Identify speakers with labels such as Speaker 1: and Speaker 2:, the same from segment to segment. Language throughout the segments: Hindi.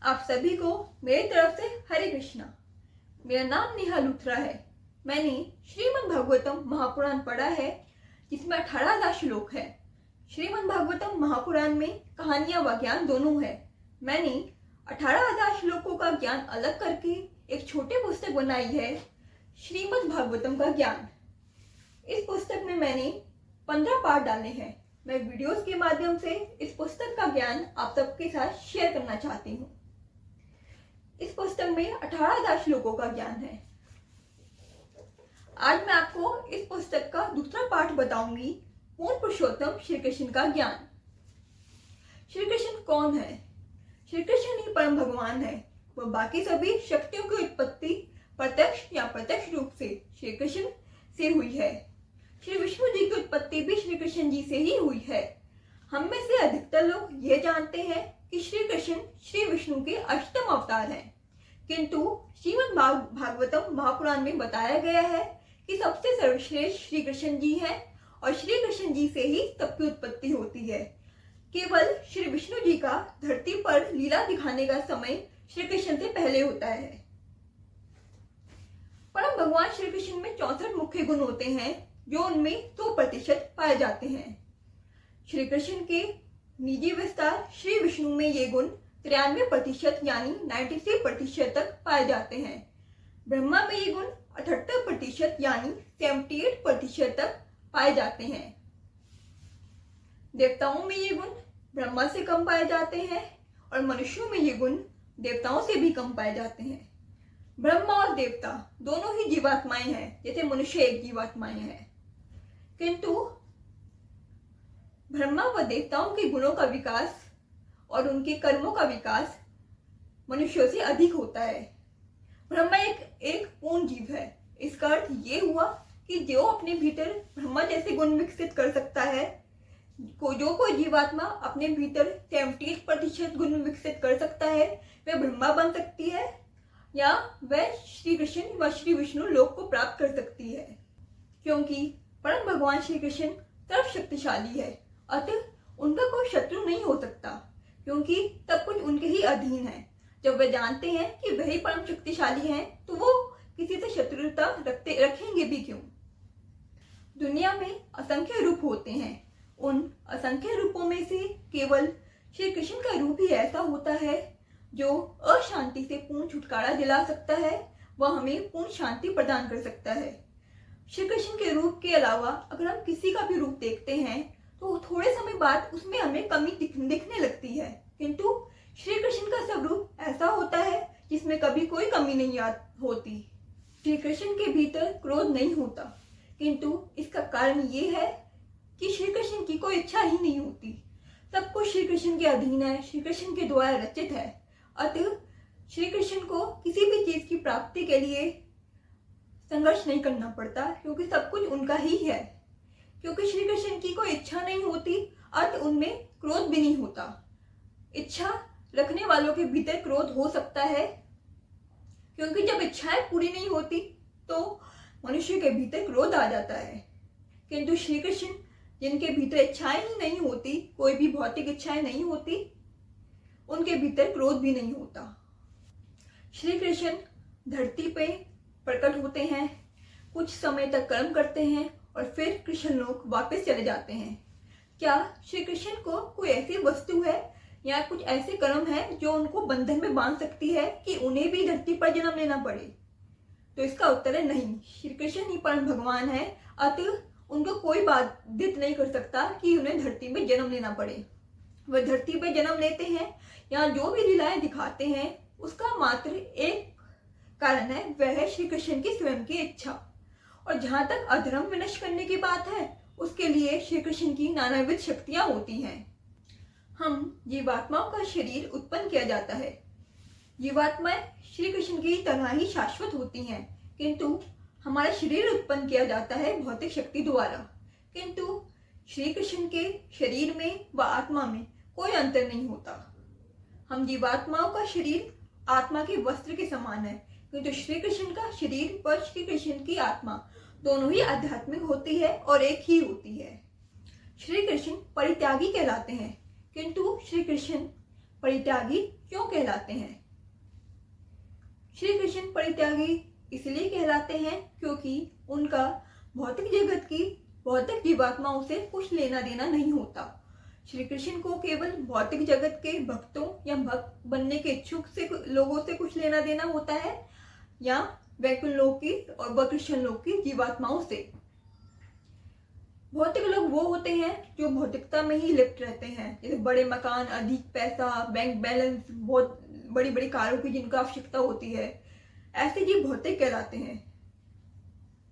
Speaker 1: आप सभी को मेरी तरफ से हरे कृष्णा। मेरा नाम नेहा लूथरा है। मैंने श्रीमद् भागवतम महापुराण पढ़ा है जिसमें 18,000 श्लोक है। श्रीमद् भागवतम महापुराण में कहानियां व ज्ञान दोनों है। मैंने 18,000 श्लोकों का ज्ञान अलग करके एक छोटी पुस्तक बनाई है, श्रीमद् भागवतम का ज्ञान। इस पुस्तक में मैंने 15 पाठ डाले हैं। मैं वीडियोस के माध्यम से इस पुस्तक का ज्ञान आप सबके साथ शेयर करना चाहती हूँ। इस पुस्तक में 18,000 श्लोकों का ज्ञान है। आज मैं आपको इस पुस्तक का दूसरा पाठ बताऊंगी, पूर्ण पुरुषोत्तम श्री कृष्ण का ज्ञान। श्री कृष्ण कौन है? श्री कृष्ण ही परम भगवान है। वह बाकी सभी शक्तियों की उत्पत्ति प्रत्यक्ष या प्रत्यक्ष रूप से श्री कृष्ण से हुई है। श्री विष्णु जी की उत्पत्ति भी श्री कृष्ण जी से ही हुई है। हम में से अधिकतर लोग ये जानते हैं कि श्री कृष्ण श्री विष्णु के अष्टम अवतार हैं, किंतु श्रीमद् भागवतम महापुराण में बताया गया है कि सबसे सर्वश्रेष्ठ श्री कृष्ण जी हैं और श्री कृष्ण जी से ही सबकी उत्पत्ति होती है। केवल श्री विष्णु जी का धरती पर लीला दिखाने का समय श्री कृष्ण से पहले होता है। परम भगवान श्री कृष्ण में 64 मुख्य गुण होते हैं जो उनमें 100% पाए जाते हैं। श्री कृष्ण के निजी विस्तार श्री विष्णु में ये गुण 93% यानी 93% तक पाए जाते हैं। ब्रह्मा में ये गुण 78% यानी 78% तक पाए जाते हैं। देवताओं में ये गुण ब्रह्मा से कम पाए जाते हैं और मनुष्यों में ये गुण देवताओं से भी कम पाए जाते हैं। ब्रह्मा और देवता दोनों ही जीवात्माएं हैं, जैसे मनुष्य एक जीवात्माएं हैं, किंतु ब्रह्मा व देवताओं के गुणों का विकास और उनके कर्मों का विकास मनुष्यों से अधिक होता है। ब्रह्मा एक पूर्ण जीव है। इसका अर्थ ये हुआ कि जो अपने भीतर ब्रह्मा जैसे गुण विकसित कर सकता है, जो कोई जीवात्मा अपने भीतर 78% गुण विकसित कर सकता है, वह ब्रह्मा बन सकती है या वह श्री कृष्ण व श्री विष्णु लोक को प्राप्त कर सकती है, क्योंकि परम भगवान श्री कृष्ण सर्वशक्तिशाली है। अतः उनका कोई शत्रु नहीं हो सकता, क्योंकि सब कुछ उनके ही अधीन है। जब वे जानते हैं कि वही परम शक्तिशाली हैं, तो वो किसी से शत्रुता रखेंगे भी क्यों? दुनिया में असंख्य रूप होते हैं। उन असंख्य रूपों में से केवल श्री कृष्ण का रूप ही ऐसा होता है जो अशांति से पूर्ण छुटकारा दिला सकता है, वह हमें पूर्ण शांति प्रदान कर सकता है। श्री कृष्ण के रूप के अलावा अगर हम किसी का भी रूप देखते हैं तो थोड़े समय बाद उसमें हमें कमी दिखने लगती है, किंतु श्री कृष्ण का स्वरूप ऐसा होता है जिसमें कभी कोई कमी नहीं होती। श्री कृष्ण के भीतर क्रोध नहीं होता, किंतु इसका कारण ये है कि श्री कृष्ण की कोई इच्छा ही नहीं होती। सब कुछ श्री कृष्ण के अधीन है, श्री कृष्ण के द्वारा रचित है। अतः श्री कृष्ण को किसी भी चीज की प्राप्ति के लिए संघर्ष नहीं करना पड़ता, क्योंकि सब कुछ उनका ही है। क्योंकि श्री कृष्ण की कोई इच्छा नहीं होती, अतः उनमें क्रोध भी नहीं होता। इच्छा रखने वालों के भीतर क्रोध हो सकता है, क्योंकि जब इच्छाएं पूरी नहीं होती तो मनुष्य के भीतर क्रोध आ जाता है। किंतु श्री कृष्ण जिनके भीतर इच्छाएं ही नहीं होती, कोई भी भौतिक इच्छाएं नहीं होती, उनके भीतर क्रोध भी नहीं होता। श्री कृष्ण धरती पे प्रकट होते हैं, कुछ समय तक कर्म करते हैं और फिर कृष्ण लोक वापस चले जाते हैं। क्या श्री कृष्ण को कोई ऐसी वस्तु है या कुछ ऐसे कर्म है जो उनको बंधन में बांध सकती है कि उन्हें भी धरती पर जन्म लेना पड़े? तो इसका उत्तर है नहीं। श्री कृष्ण ही परम भगवान है, अतः उनको कोई बाधित नहीं कर सकता कि उन्हें धरती में जन्म लेना पड़े। वह धरती पर जन्म लेते हैं या जो भी लीलाएं दिखाते हैं, उसका मात्र एक कारण है, वह है श्री कृष्ण की स्वयं की इच्छा। और जहां तक अधर्म विनष्ट करने की बात है, उसके लिए श्री कृष्ण की नानाविध शक्तियां होती हैं। हम जीवात्माओं का शरीर उत्पन्न किया जाता है। जीवात्माएं श्री कृष्ण की तरह ही शाश्वत होती हैं, किंतु हमारा शरीर उत्पन्न किया जाता है भौतिक शक्ति द्वारा। किंतु श्री कृष्ण के शरीर में व आत्मा में कोई अंतर नहीं होता। हम जीवात्माओं का शरीर आत्मा के वस्त्र के समान है, किंतु श्री कृष्ण का शरीर व श्री कृष्ण की आत्मा दोनों ही आध्यात्मिक होती है और एक ही होती है। श्री कृष्ण परित्यागी कहलाते हैं, किंतु श्री कृष्ण परित्यागी क्यों कहलाते हैं? श्री कृष्ण परित्यागी इसलिए कहलाते हैं क्योंकि उनका भौतिक जगत की भौतिक जीवात्माओं से कुछ लेना देना नहीं होता। श्री कृष्ण को केवल भौतिक जगत के भक्तों या भक्त बनने के इच्छुक से लोगों से कुछ लेना देना होता है, या वैकुंठ लोक की और व कृष्ण लोक की जीवात्माओं से। भौतिक लोग वो होते हैं जो भौतिकता में ही लिप्त रहते हैं, जैसे बड़े मकान, अधिक पैसा, बैंक बैलेंस, बहुत बड़ी बड़ी कारों की जिनको आवश्यकता होती है, ऐसे जीव भौतिक कहलाते हैं।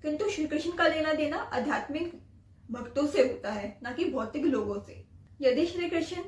Speaker 1: किंतु श्री कृष्ण का लेना देना आध्यात्मिक भक्तों से होता है, ना कि भौतिक लोगों से। यदि श्री कृष्ण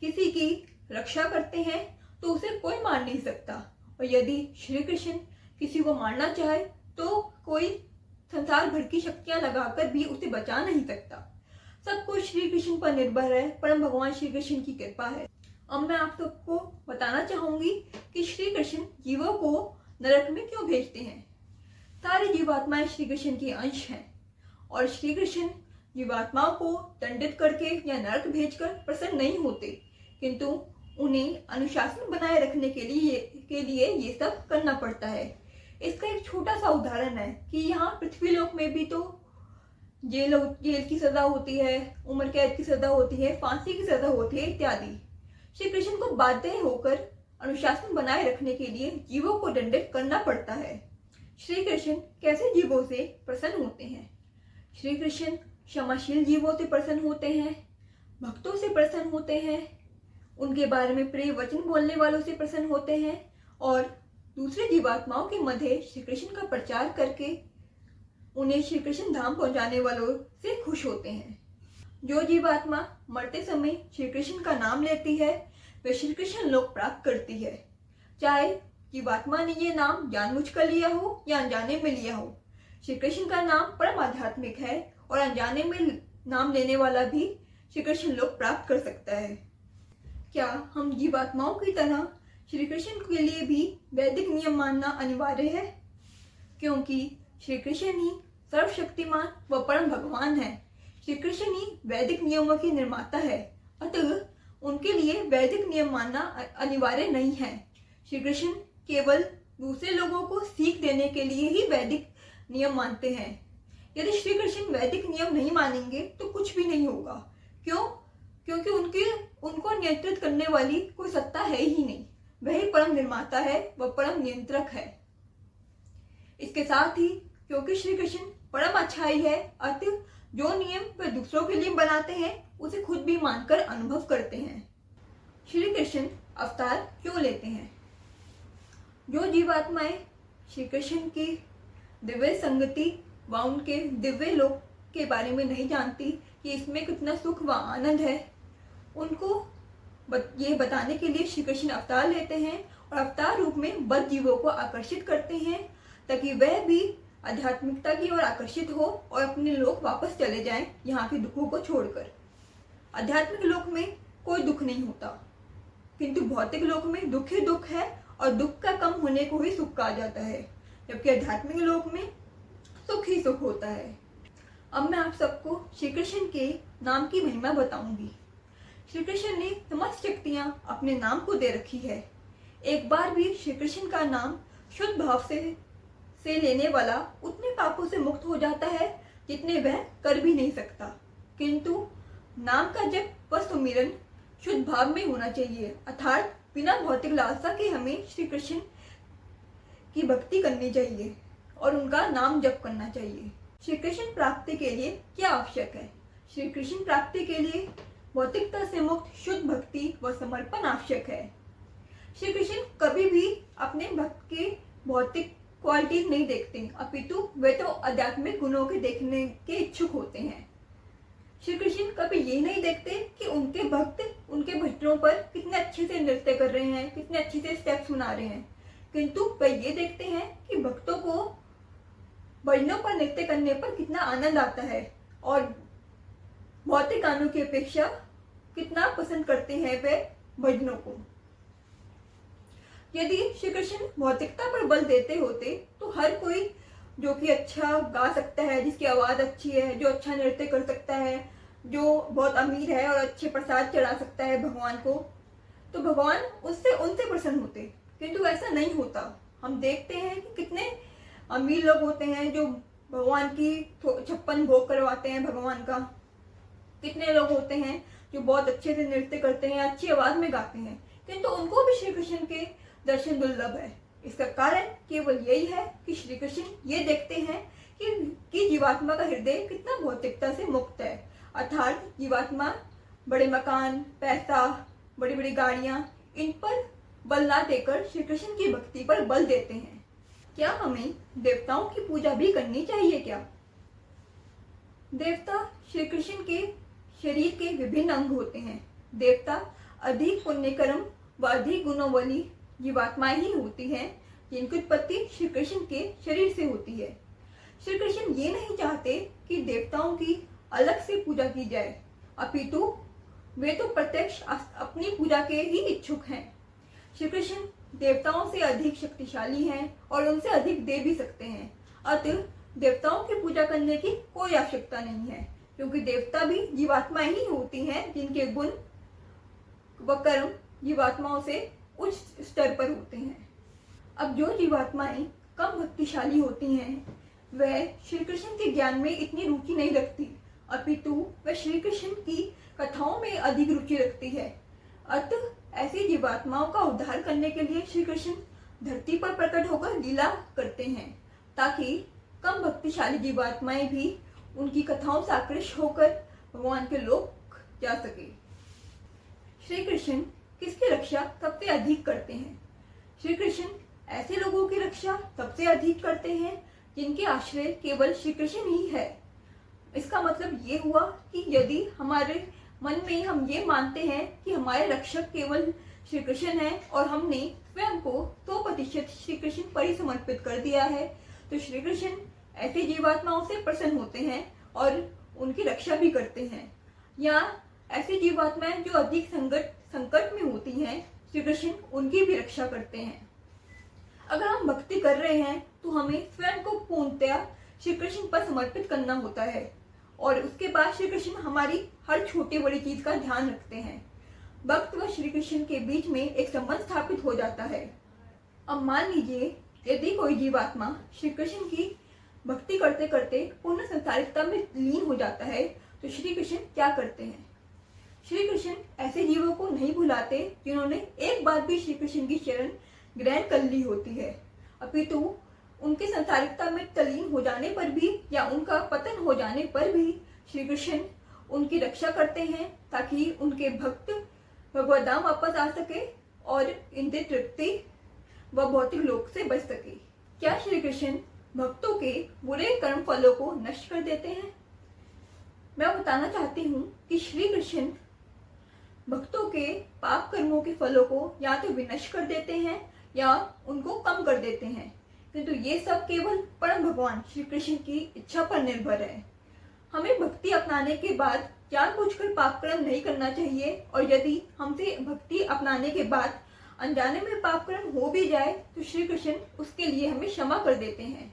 Speaker 1: किसी की रक्षा करते हैं तो उसे कोई मार नहीं सकता, और यदि श्री कृष्ण किसी को मारना चाहे तो कोई संसार भर की शक्तियां लगाकर भी उसे बचा नहीं सकता। सब कुछ श्री कृष्ण पर निर्भर है, परम भगवान श्री कृष्ण की कृपा है। अब मैं आप सबको बताना चाहूंगी कि श्री कृष्ण जीवों को नरक में क्यों भेजते हैं। सारी जीवात्माएं श्री कृष्ण के अंश हैं, और श्री कृष्ण जीवात्माओं को दंडित करके या नरक भेजकर प्रसन्न नहीं होते, किंतु उन्हें अनुशासन बनाए रखने के लिए ये सब करना पड़ता है। इसका एक छोटा सा उदाहरण है कि यहाँ पृथ्वी लोक में भी तो जेल की सजा होती है, उम्र कैद की सजा होती है, फांसी की सजा होती है इत्यादि। श्री कृष्ण को बाध्य होकर अनुशासन बनाए रखने के लिए जीवों को दंडित करना पड़ता है। श्री कृष्ण कैसे जीवों से प्रसन्न होते हैं? श्री कृष्ण क्षमाशील जीवों से प्रसन्न होते हैं, भक्तों से प्रसन्न होते हैं, उनके बारे में प्रिय वचन बोलने वालों से प्रसन्न होते हैं, और दूसरे जीवात्माओं के मध्य श्री कृष्ण का प्रचार करके उन्हें श्री कृष्ण धाम पहुंचाने वालों से खुश होते हैं। जो जीवात्मा मरते समय श्री कृष्ण का नाम लेती है वे श्री कृष्ण लोक प्राप्त करती है, चाहे जीवात्मा ने ये नाम जानबूझकर लिया हो या अनजाने में लिया हो। श्री कृष्ण का नाम परम आध्यात्मिक है, और अनजाने में नाम लेने वाला भी श्री कृष्ण लोक प्राप्त कर सकता है। क्या हम जीवात्माओं की तरह श्री कृष्ण के लिए भी वैदिक नियम मानना अनिवार्य है? क्योंकि श्री कृष्ण ही सर्वशक्तिमान व परम भगवान है। श्री कृष्ण ही वैदिक नियमों की निर्माता है, अतः उनके लिए वैदिक नियम मानना अनिवार्य नहीं है। श्री कृष्ण केवल दूसरे लोगों को सीख देने के लिए ही वैदिक नियम मानते हैं। यदि श्री कृष्ण वैदिक नियम नहीं मानेंगे तो कुछ भी नहीं होगा। क्यों? क्योंकि उनको नियंत्रित करने वाली कोई सत्ता है ही नहीं। वही परम निर्माता है, वह परम नियंत्रक है। इसके साथ ही क्योंकि श्री कृष्ण परम अच्छाई है, अतः जो नियम वे दूसरों के लिए बनाते हैं उसे खुद भी मानकर अनुभव करते हैं। श्री कृष्ण अवतार क्यों लेते हैं? जो जीवात्माएं श्री कृष्ण की दिव्य संगति व उनके दिव्य लोक के बारे में नहीं जानती कि इसमें कितना सुख व आनंद है, उनको ये बताने के लिए श्री कृष्ण अवतार लेते हैं, और अवतार रूप में बद्ध जीवों को आकर्षित करते हैं ताकि वह भी आध्यात्मिकता की ओर आकर्षित हो और अपने लोक वापस चले जाएं, यहाँ के दुखों को छोड़कर। आध्यात्मिक लोक में कोई दुख नहीं होता, किंतु भौतिक लोक में दुख ही दुख है, और दुख का कम होने को ही सुख कहा जाता है, जबकि आध्यात्मिक लोक में सुख ही सुख होता है। अब मैं आप सबको श्री कृष्ण के नाम की महिमा बताऊंगी। श्री कृष्ण ने समस्त शक्तियां अपने नाम को दे रखी है। एक बार भी श्री कृष्ण का नाम शुद्ध भाव से लेने वाला उतने पापों से मुक्त हो जाता है जितने वह कर भी नहीं सकता। किंतु नाम का जप व सुमिरन शुद्ध भाव में होना चाहिए, अर्थात बिना भौतिक लालसा के हमें श्री कृष्ण की भक्ति करनी चाहिए और उनका नाम जप करना चाहिए। श्री कृष्ण प्राप्ति के लिए क्या आवश्यक है? श्री कृष्ण प्राप्ति के लिए भौतिकता से मुक्त शुद्ध भक्ति व समर्पण आवश्यक है। श्री कृष्ण कभी भी अपने भक्त के भौतिक क्वालिटीज नहीं देखते, अपितु वे तो आध्यात्मिक गुणों के देखने के इच्छुक होते हैं। श्री कृष्ण कभी ये नहीं देखते कि उनके भक्त उनके भजनों पर कितने अच्छे से नृत्य कर रहे हैं, कितने अच्छे से स्टेप्स बना रहे हैं, किंतु वे ये देखते हैं कि भक्तों को भजनों पर नृत्य करने पर कितना आनंद आता है और भौतिक गानों की अपेक्षा कितना पसंद करते हैं वे भजनों को। यदि श्री कृष्ण भौतिकता पर बल देते होते तो हर कोई जो कि अच्छा गा सकता है, जिसकी आवाज अच्छी है, जो अच्छा नृत्य कर सकता है, जो बहुत अमीर है और अच्छे प्रसाद चढ़ा सकता है भगवान को, तो भगवान उससे उनसे प्रसन्न होते, किंतु ऐसा नहीं होता। हम देखते हैं कि कितने अमीर लोग होते हैं जो भगवान की 56 भोग करवाते हैं भगवान का। कितने लोग होते हैं जो बहुत अच्छे से नृत्य करते हैं, अच्छी आवाज में गाते हैं, किंतु उनको भी श्री कृष्ण के दर्शन दुर्लभ है। इसका कारण केवल यही है कि श्री कृष्ण ये देखते हैं कि जीवात्मा का हृदय कितना भौतिकता से मुक्त है, अर्थात जीवात्मा बड़े मकान, पैसा, बड़ी बड़ी गाड़ियां, इन पर बल ना देकर श्री कृष्ण की भक्ति पर बल देते हैं। क्या हमें देवताओं की पूजा भी करनी चाहिए क्या? देवता श्री कृष्ण के शरीर के विभिन्न अंग होते हैं। देवता अधिक पुण्य कर्म व अधिक गुणों वाली जीवात्माएं ही होती हैं जिनकी उत्पत्ति श्री कृष्ण के शरीर से होती है। श्री कृष्ण ये नहीं चाहते कि देवताओं की अलग से पूजा की जाए, अपितु वे तो प्रत्यक्ष अपनी पूजा के ही इच्छुक हैं। श्री कृष्ण देवताओं से अधिक शक्तिशाली हैं और उनसे अधिक दे भी सकते हैं, अतः देवताओं की पूजा करने की कोई आवश्यकता नहीं है, क्योंकि देवता भी जीवात्माएं ही होती हैं जिनके गुण व कर्म जीवात्माओं से उच्च स्तर पर होते हैं। अब जो जीवात्माएं कम भक्तिशाली होती हैं वह श्री कृष्ण के ज्ञान में इतनी रुचि नहीं रखती, अपितु वह श्री कृष्ण की कथाओं में अधिक रुचि रखती है। अतः ऐसी जीवात्माओं का उद्धार करने के लिए श्री कृष्ण धरती पर प्रकट होकर लीला करते हैं, ताकि कम भक्तिशाली जीवात्माएं भी उनकी कथाओं से आकृष्ट होकर भगवान के लोक जा सके। श्री कृष्ण किसकी रक्षा सबसे अधिक करते हैं? श्री कृष्ण ऐसे लोगों की रक्षा सबसे अधिक करते हैं जिनके आश्रय केवल श्री कृष्ण ही है। इसका मतलब ये हुआ कि यदि हमारे मन में हम ये मानते हैं कि हमारे रक्षक केवल श्री कृष्ण है और हमने स्वयं को 100% श्री कृष्ण पर ही समर्पित कर दिया है, तो श्री कृष्ण ऐसी जीवात्माओं से प्रसन्न होते हैं और उनकी रक्षा भी करते हैं। या ऐसी जीवात्माएं जो अधिक संकट में होती हैं, श्री कृष्ण उनकी भी रक्षा करते हैं। अगर हम भक्ति कर रहे हैं तो हमें स्वयं को पूर्णतया श्री कृष्ण पर समर्पित करना होता है और उसके बाद श्री कृष्ण हमारी हर छोटी बड़ी चीज का ध्यान रखते हैं। भक्त व श्री कृष्ण के बीच में एक संबंध स्थापित हो जाता है। अब मान लीजिए यदि कोई जीवात्मा श्री कृष्ण की भक्ति करते करते पूर्ण संसारिकता में लीन हो जाता है, तो श्री कृष्ण क्या करते हैं? श्री कृष्ण ऐसे जीवों को नहीं भुलाते जिन्होंने एक बार भी श्री कृष्ण की शरण ग्रहण कर ली होती है, अपितु उनके संसारिकता में तल्लीन हो जाने पर भी या उनका पतन हो जाने पर भी श्री कृष्ण उनकी रक्षा करते हैं, ताकि उनके भक्त भगवत धाम वापस आ सके और इंद्रिय तृप्ति व भौतिक लोक से बच सके। क्या श्री कृष्ण भक्तों के बुरे कर्म फलों को नष्ट कर देते हैं? मैं बताना चाहती हूँ कि श्री कृष्ण भक्तों के पाप कर्मों के फलों को या तो विनष्ट कर देते हैं या उनको कम कर देते हैं, किंतु ये सब केवल परम भगवान श्री कृष्ण की इच्छा पर निर्भर है। हमें भक्ति अपनाने के बाद जानबूझकर पाप कर्म नहीं करना चाहिए, और यदि हमसे भक्ति अपनाने के बाद अनजाने में पाप कर्म हो भी जाए तो श्री कृष्ण उसके लिए हमें क्षमा कर देते हैं।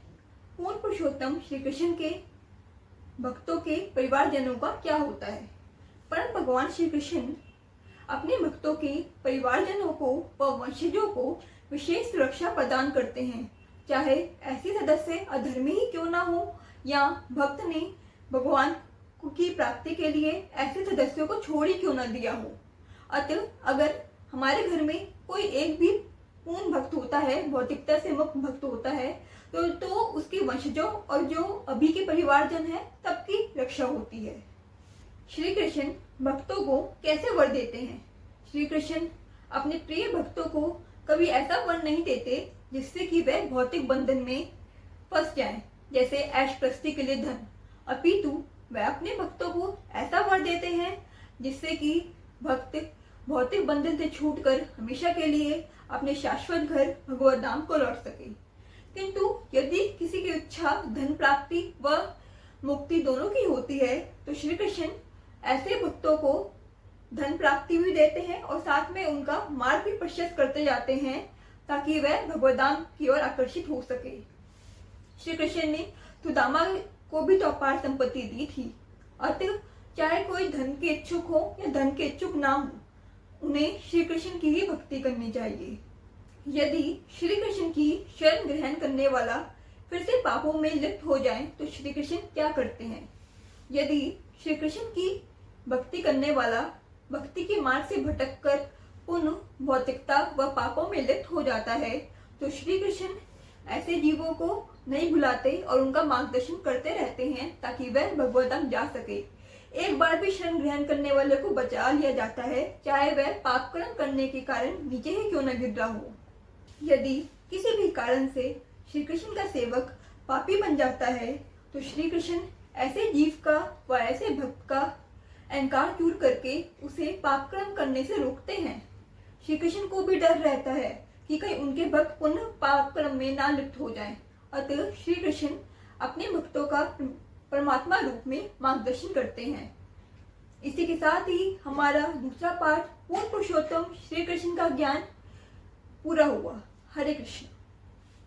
Speaker 1: पूर्ण पुरुषोत्तम श्री कृष्ण के भक्तों के परिवारजनों का क्या होता है? परम भगवान श्री कृष्ण अपने भक्तों के परिवारजनों को व वंशजों को विशेष सुरक्षा प्रदान करते हैं, चाहे ऐसे सदस्य अधर्मी ही क्यों ना हो या भक्त ने भगवान की प्राप्ति के लिए ऐसे सदस्यों को छोड़ ही क्यों न दिया हो। अतः अगर हमारे घर में कोई एक भी पूर्ण भक्त होता है, भौतिकता से मुक्त भक्त होता है, तो उसके वंशजों और जो अभी के परिवारजन है सबकी रक्षा होती है। श्री कृष्ण भक्तों को कैसे वर देते हैं? श्री कृष्ण अपने प्रिय भक्तों को कभी ऐसा वर नहीं देते जिससे कि वह भौतिक बंधन में फंस जाएं, जैसे ऐश प्रस्ती के लिए धन, अपितु वह अपने भक्तों को ऐसा वर देते हैं जिससे कि भक्त भौतिक बंधन से छूटकर हमेशा के लिए अपने शाश्वत घर भगवत धाम को लौट सके। किंतु यदि किसी की इच्छा धन प्राप्ति व मुक्ति दोनों की होती है, तो श्री कृष्ण ऐसे भक्तों को धन प्राप्ति भी देते हैं और साथ में उनका मार्ग भी प्रशस्त करते जाते हैं, ताकि वह भगवत धाम की ओर आकर्षित हो सके। श्री कृष्ण ने सुदामा को भी तो अपार संपत्ति दी थी, अतः चाहे कोई धन के इच्छुक हो या धन के इच्छुक ना हो, उन्हें श्री कृष्ण की ही भक्ति करनी चाहिए। यदि श्री कृष्ण की शरण ग्रहण करने वाला फिर से पापों में लिप्त हो जाए तो श्री कृष्ण क्या करते हैं? यदि श्री कृष्ण की भक्ति करने वाला भक्ति के मार्ग से भटककर पुनः भौतिकता व पापों में लिप्त हो जाता है तो श्री कृष्ण ऐसे जीवों को नहीं भुलाते और उनका मार्गदर्शन करते रहते हैं ताकि वह भगवत धाम जा सके। एक बार भी शरण ग्रहण करने वाले को बचा लिया जाता है, चाहे वह पाप कर्म करने के कारण नीचे ही क्यों न गिर रहा हो। यदि किसी भी कारण से श्री कृष्ण का सेवक पापी बन जाता है तो श्री कृष्ण ऐसे जीव का व ऐसे भक्त का अहंकार दूर करके उसे पाप कर्म करने से रोकते हैं। श्री कृष्ण को भी डर रहता है कि कहीं उनके भक्त पुनः पाप कर्म में ना लिप्त हो जाएं। अतः श्री कृष्ण अपने भक्तों का परमात्मा रूप में मार्गदर्शन करते हैं। इसी के साथ ही हमारा दूसरा पाठ पूर्ण पुरुषोत्तम श्री कृष्ण का ज्ञान पूरा हुआ। हरे कृष्ण।